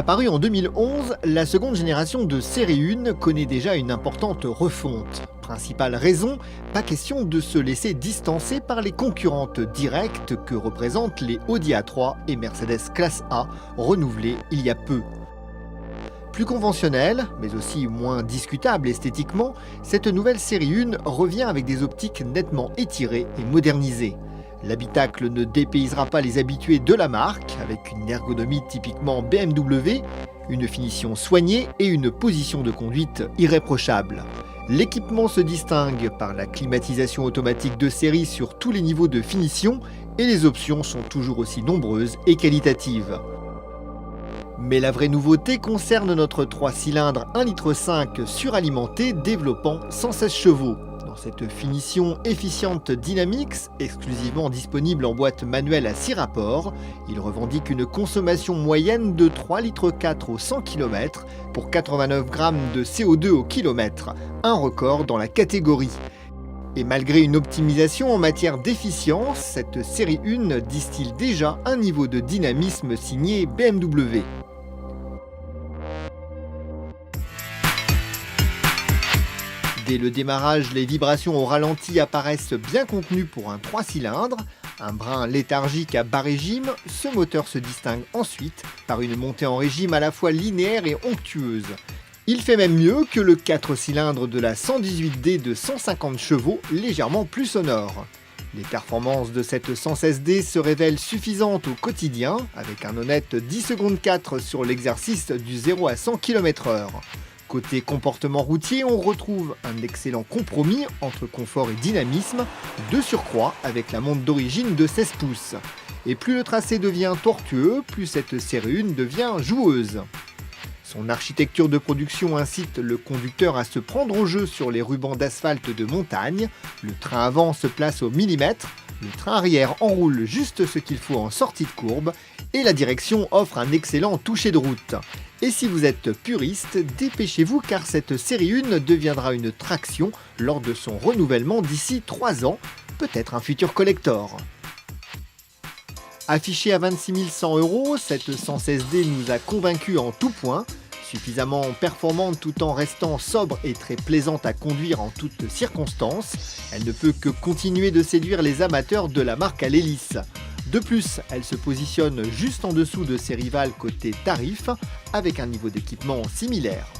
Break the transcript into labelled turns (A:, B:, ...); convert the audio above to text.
A: Apparue en 2011, la seconde génération de série 1 connaît déjà une importante refonte. Principale raison, pas question de se laisser distancer par les concurrentes directes que représentent les Audi A3 et Mercedes Classe A, renouvelées il y a peu. Plus conventionnelle, mais aussi moins discutable esthétiquement, cette nouvelle série 1 revient avec des optiques nettement étirées et modernisées. L'habitacle ne dépaysera pas les habitués de la marque, avec une ergonomie typiquement BMW, une finition soignée et une position de conduite irréprochable. L'équipement se distingue par la climatisation automatique de série sur tous les niveaux de finition et les options sont toujours aussi nombreuses et qualitatives. Mais la vraie nouveauté concerne notre 3 cylindres 1,5 litre suralimenté développant 116 chevaux. Dans cette finition efficiente Dynamix, exclusivement disponible en boîte manuelle à 6 rapports, il revendique une consommation moyenne de 3,4 litres au 100 km pour 89 grammes de CO2 au kilomètre, un record dans la catégorie. Et malgré une optimisation en matière d'efficience, cette série 1 distille déjà un niveau de dynamisme signé BMW. Dès le démarrage, les vibrations au ralenti apparaissent bien contenues pour un 3 cylindres. Un brin léthargique à bas régime, ce moteur se distingue ensuite par une montée en régime à la fois linéaire et onctueuse. Il fait même mieux que le 4 cylindres de la 118D de 150 chevaux, légèrement plus sonore. Les performances de cette 116D se révèlent suffisantes au quotidien, avec un honnête 10 secondes 4 sur l'exercice du 0 à 100 km/h. Côté comportement routier, on retrouve un excellent compromis entre confort et dynamisme, de surcroît avec la montre d'origine de 16 pouces. Et plus le tracé devient tortueux, plus cette série 1 devient joueuse. Son architecture de production incite le conducteur à se prendre au jeu sur les rubans d'asphalte de montagne, le train avant se place au millimètre, le train arrière enroule juste ce qu'il faut en sortie de courbe, et la direction offre un excellent toucher de route. Et si vous êtes puriste, dépêchez-vous car cette série 1 deviendra une traction lors de son renouvellement d'ici 3 ans, peut-être un futur collector. Affichée à 26 100 €, cette 116D nous a convaincus en tout point. Suffisamment performante tout en restant sobre et très plaisante à conduire en toutes circonstances, elle ne peut que continuer de séduire les amateurs de la marque à l'hélice. De plus, elle se positionne juste en dessous de ses rivales côté tarif, avec un niveau d'équipement similaire.